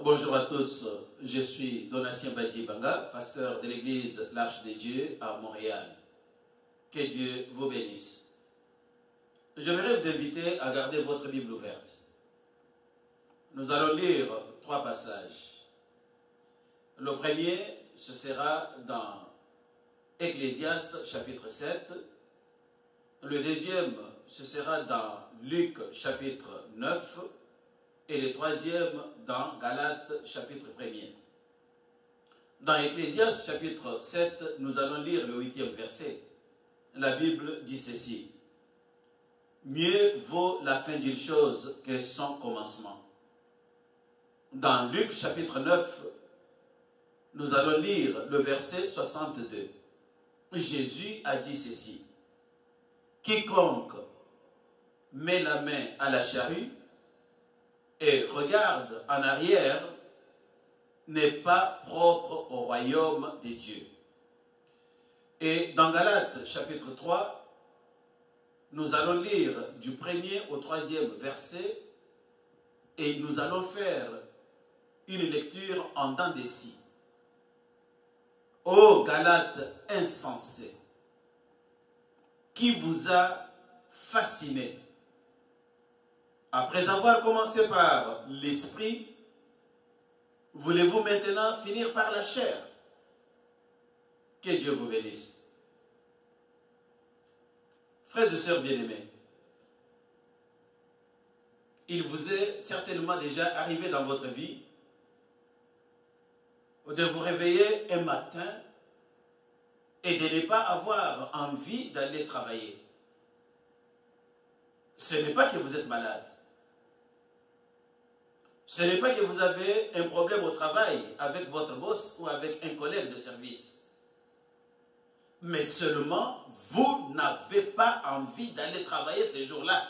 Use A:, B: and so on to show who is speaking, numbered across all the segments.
A: Bonjour à tous, je suis Donatien Badi Banga, pasteur de l'église L'Arche de Dieu à Montréal. Que Dieu vous bénisse. J'aimerais vous inviter à garder votre Bible ouverte. Nous allons lire 3 passages. Le premier, ce sera dans Ecclésiaste chapitre 7. Le deuxième, ce sera dans Luc chapitre 9. Et le troisième dans Galates chapitre 1er. Dans Ecclésiaste chapitre 7, nous allons lire le 8e verset. La Bible dit ceci: mieux vaut la fin d'une chose que son commencement. Dans Luc chapitre 9, nous allons lire le verset 62. Jésus a dit ceci: quiconque met la main à la charrue et regarde en arrière n'est pas propre au royaume des dieux. Et dans Galates chapitre 3, nous allons lire du 1er au 3e verset et nous allons faire une lecture en dents de scie. Ô Galates insensés, qui vous a fasciné? Après avoir commencé par l'esprit, voulez-vous maintenant finir par la chair? Que Dieu vous bénisse. Frères et sœurs bien-aimés, il vous est certainement déjà arrivé dans votre vie de vous réveiller un matin et de ne pas avoir envie d'aller travailler. Ce n'est pas que vous êtes malade. Ce n'est pas que vous avez un problème au travail avec votre boss ou avec un collègue de service. Mais seulement, vous n'avez pas envie d'aller travailler ces jours-là.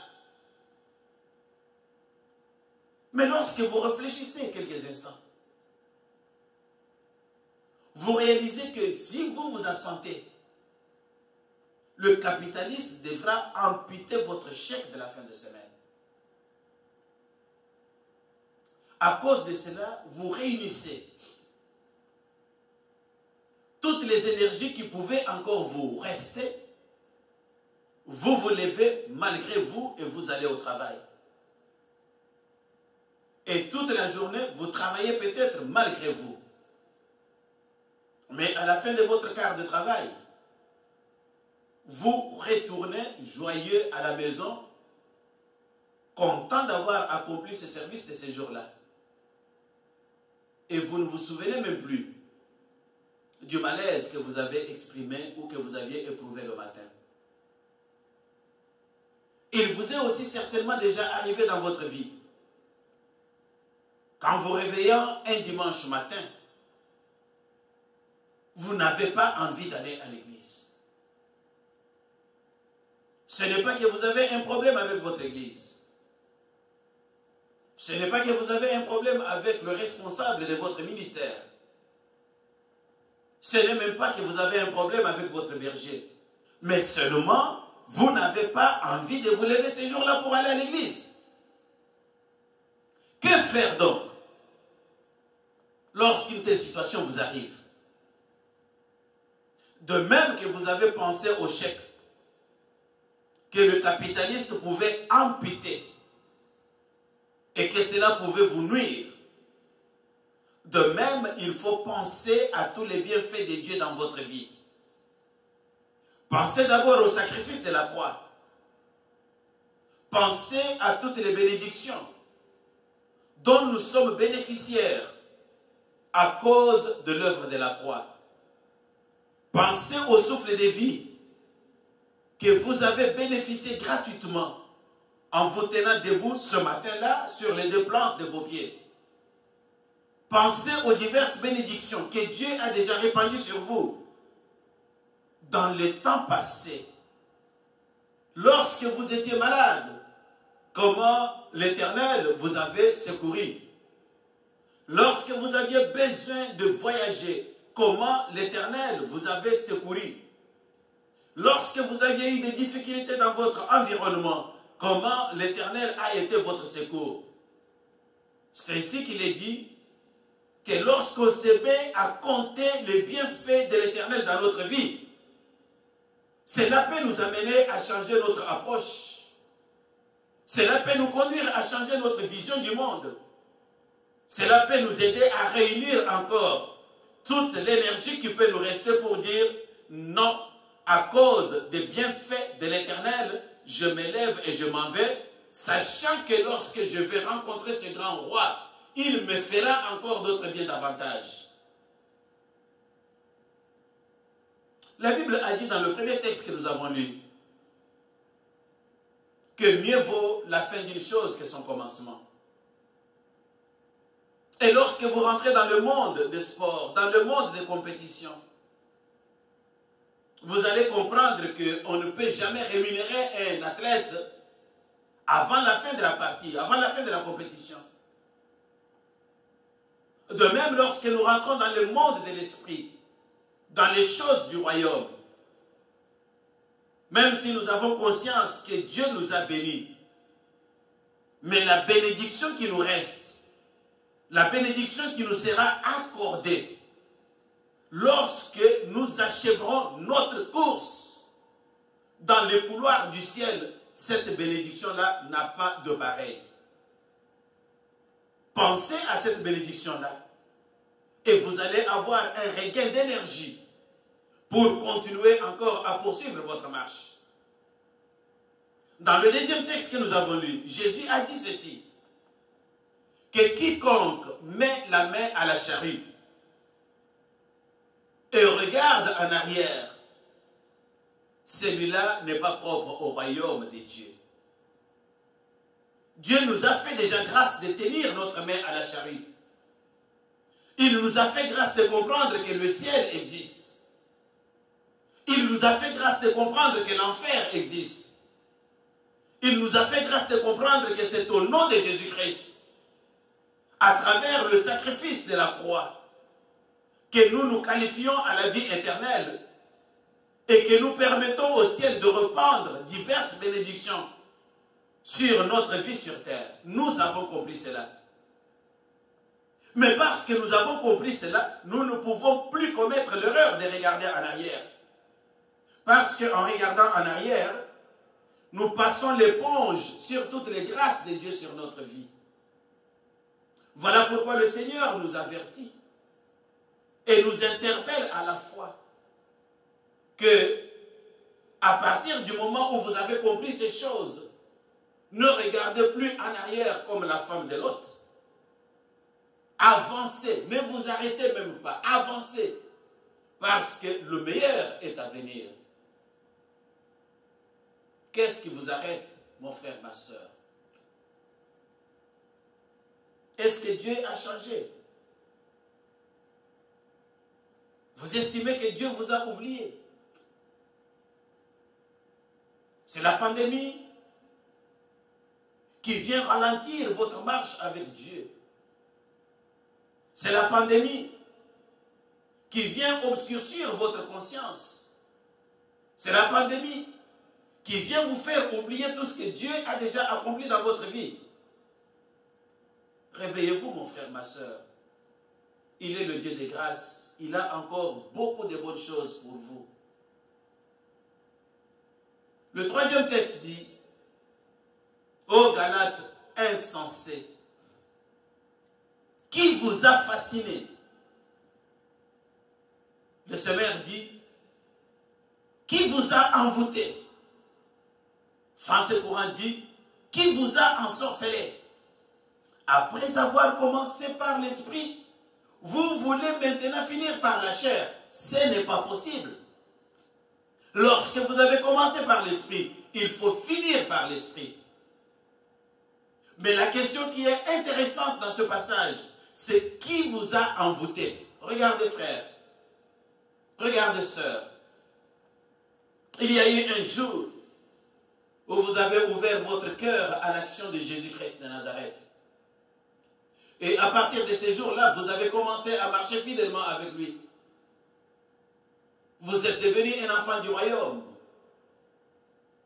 A: Mais lorsque vous réfléchissez quelques instants, vous réalisez que si vous vous absentez, le capitaliste devra amputer votre chèque de la fin de semaine. À cause de cela, vous réunissez toutes les énergies qui pouvaient encore vous rester. Vous vous levez malgré vous et vous allez au travail. Et toute la journée, vous travaillez peut-être malgré vous. Mais à la fin de votre quart de travail, vous retournez joyeux à la maison, content d'avoir accompli ce service de ces jours-là. Et vous ne vous souvenez même plus du malaise que vous avez exprimé ou que vous aviez éprouvé le matin. Il vous est aussi certainement déjà arrivé dans votre vie, qu'en vous réveillant un dimanche matin, vous n'avez pas envie d'aller à l'église. Ce n'est pas que vous avez un problème avec votre église. Ce n'est pas que vous avez un problème avec le responsable de votre ministère. Ce n'est même pas que vous avez un problème avec votre berger. Mais seulement, vous n'avez pas envie de vous lever ces jours-là pour aller à l'église. Que faire donc lorsqu'une telle situation vous arrive? De même que vous avez pensé au chèque que le capitaliste pouvait amputer et que cela pouvait vous nuire, de même, il faut penser à tous les bienfaits de Dieu dans votre vie. Pensez d'abord au sacrifice de la croix. Pensez à toutes les bénédictions dont nous sommes bénéficiaires à cause de l'œuvre de la croix. Pensez au souffle de vie que vous avez bénéficié gratuitement en vous tenant debout ce matin-là sur les 2 plantes de vos pieds. Pensez aux diverses bénédictions que Dieu a déjà répandues sur vous dans les temps passés. Lorsque vous étiez malade, comment l'Éternel vous avait secouru. Lorsque vous aviez besoin de voyager, comment l'Éternel vous avait secouru. Lorsque vous aviez eu des difficultés dans votre environnement, comment l'Éternel a été votre secours. C'est ici qu'il est dit que lorsqu'on se met à compter les bienfaits de l'Éternel dans notre vie, cela peut nous amener à changer notre approche. Cela peut nous conduire à changer notre vision du monde. Cela peut nous aider à réunir encore toute l'énergie qui peut nous rester pour dire non, à cause des bienfaits de l'Éternel, je m'élève et je m'en vais, sachant que lorsque je vais rencontrer ce grand roi, il me fera encore d'autres biens davantage. La Bible a dit dans le premier texte que nous avons lu que mieux vaut la fin d'une chose que son commencement. Et lorsque vous rentrez dans le monde des sports, dans le monde des compétitions, vous allez comprendre qu'on ne peut jamais rémunérer un athlète avant la fin de la partie, avant la fin de la compétition. De même, lorsque nous rentrons dans le monde de l'esprit, dans les choses du royaume, même si nous avons conscience que Dieu nous a bénis, mais la bénédiction qui nous reste, la bénédiction qui nous sera accordée, lorsque nous achèverons notre course dans les couloirs du ciel, cette bénédiction-là n'a pas de pareil. Pensez à cette bénédiction-là et vous allez avoir un regain d'énergie pour continuer encore à poursuivre votre marche. Dans le deuxième texte que nous avons lu, Jésus a dit ceci, que quiconque met la main à la charrue et regarde en arrière, celui-là n'est pas propre au royaume des dieux. Dieu nous a fait déjà grâce de tenir notre main à la charrue. Il nous a fait grâce de comprendre que le ciel existe. Il nous a fait grâce de comprendre que l'enfer existe. Il nous a fait grâce de comprendre que c'est au nom de Jésus-Christ, à travers le sacrifice de la croix, que nous nous qualifions à la vie éternelle et que nous permettons au ciel de répandre diverses bénédictions sur notre vie sur terre. Nous avons compris cela. Mais parce que nous avons compris cela, nous ne pouvons plus commettre l'erreur de regarder en arrière. Parce qu'en regardant en arrière, nous passons l'éponge sur toutes les grâces de Dieu sur notre vie. Voilà pourquoi le Seigneur nous avertit et nous interpelle à la fois que, à partir du moment où vous avez compris ces choses, ne regardez plus en arrière comme la femme de Lot. Avancez, ne vous arrêtez même pas, avancez, parce que le meilleur est à venir. Qu'est-ce qui vous arrête, mon frère, ma soeur? Est-ce que Dieu a changé? Vous estimez que Dieu vous a oublié? C'est la pandémie qui vient ralentir votre marche avec Dieu. C'est la pandémie qui vient obscurcir votre conscience. C'est la pandémie qui vient vous faire oublier tout ce que Dieu a déjà accompli dans votre vie. Réveillez-vous, mon frère, ma soeur. Il est le Dieu des grâces. Il a encore beaucoup de bonnes choses pour vous. Le troisième texte dit, ô Galates insensés, qui vous a fasciné? Le Seigneur dit, qui vous a envoûté? Français courant dit, qui vous a ensorcelé? Après avoir commencé par l'esprit, vous voulez maintenant finir par la chair. Ce n'est pas possible. Lorsque vous avez commencé par l'esprit, il faut finir par l'esprit. Mais la question qui est intéressante dans ce passage, c'est qui vous a envoûté? Regardez, frère. Regardez, sœur. Il y a eu un jour où vous avez ouvert votre cœur à l'action de Jésus-Christ de Nazareth. Et à partir de ces jours-là, vous avez commencé à marcher fidèlement avec lui. Vous êtes devenu un enfant du royaume.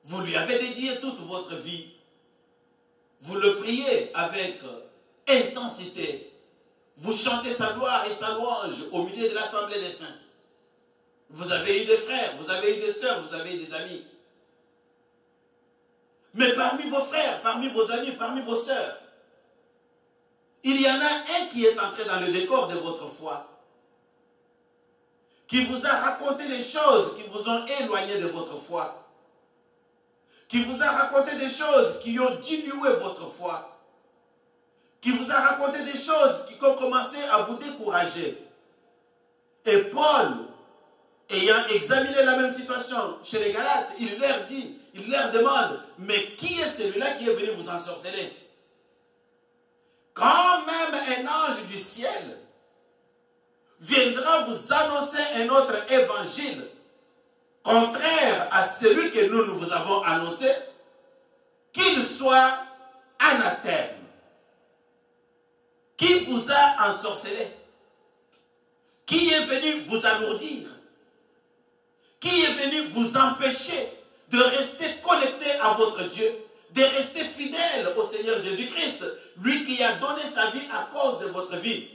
A: Vous lui avez dédié toute votre vie. Vous le priez avec intensité. Vous chantez sa gloire et sa louange au milieu de l'assemblée des saints. Vous avez eu des frères, vous avez eu des sœurs, vous avez eu des amis. Mais parmi vos frères, parmi vos amis, parmi vos sœurs, il y en a un qui est entré dans le décor de votre foi, qui vous a raconté des choses qui vous ont éloigné de votre foi, qui vous a raconté des choses qui ont dilué votre foi, qui vous a raconté des choses qui ont commencé à vous décourager. Et Paul, ayant examiné la même situation chez les Galates, il leur dit, il leur demande, mais qui est celui-là qui est venu vous ensorceler? Quand même un ange du ciel viendra vous annoncer un autre évangile contraire à celui que nous vous avons annoncé, qu'il soit anathème. Qui vous a ensorcelé? Qui est venu vous alourdir? Qui est venu vous empêcher de rester connecté à votre Dieu, de rester fidèle au Seigneur Jésus-Christ, lui qui a donné sa vie à cause de votre vie,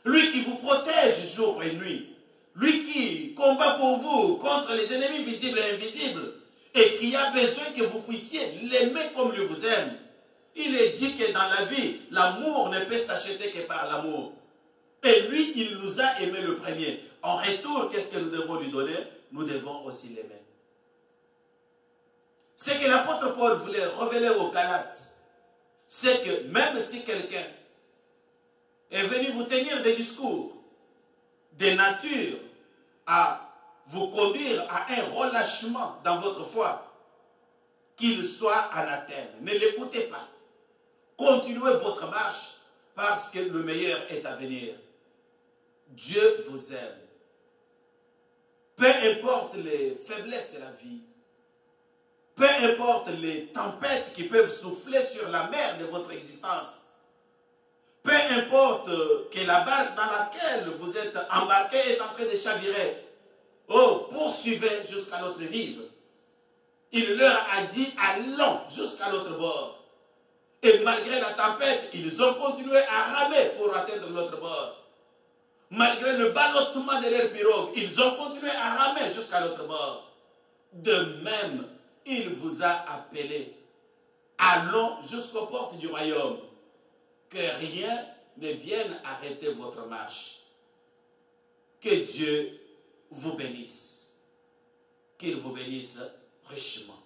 A: lui qui vous protège jour et nuit, lui qui combat pour vous contre les ennemis visibles et invisibles, et qui a besoin que vous puissiez l'aimer comme lui vous aime. Il est dit que dans la vie, l'amour ne peut s'acheter que par l'amour. Et lui, il nous a aimés le premier. En retour, qu'est-ce que nous devons lui donner? Nous devons aussi l'aimer. Ce que l'apôtre Paul voulait révéler aux Galates, c'est que même si quelqu'un est venu vous tenir des discours de nature à vous conduire à un relâchement dans votre foi, qu'il soit anathème, ne l'écoutez pas. Continuez votre marche parce que le meilleur est à venir. Dieu vous aime. Peu importe les faiblesses de la vie, peu importe les tempêtes qui peuvent souffler sur la mer de votre existence, peu importe que la barque dans laquelle vous êtes embarqué est en train de chavirer, oh, poursuivez jusqu'à l'autre rive. Il leur a dit, allons jusqu'à l'autre bord. Et malgré la tempête, ils ont continué à ramer pour atteindre l'autre bord. Malgré le ballottement de leur pirogue, ils ont continué à ramer jusqu'à l'autre bord. De même, il vous a appelé. Allons jusqu'aux portes du royaume. Que rien ne vienne arrêter votre marche. Que Dieu vous bénisse. Qu'il vous bénisse richement.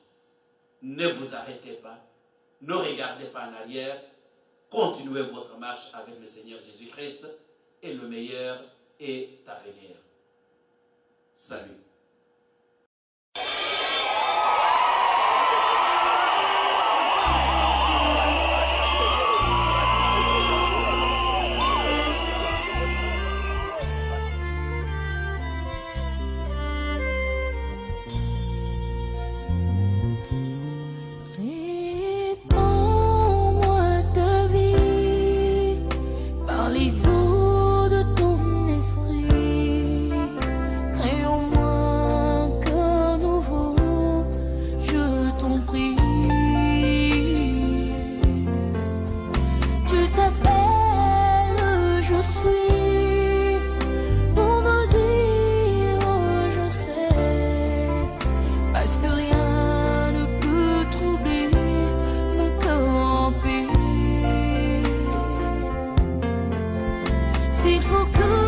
A: Ne vous arrêtez pas. Ne regardez pas en arrière. Continuez votre marche avec le Seigneur Jésus-Christ. Et le meilleur est à venir. Salut.
B: S'il faut que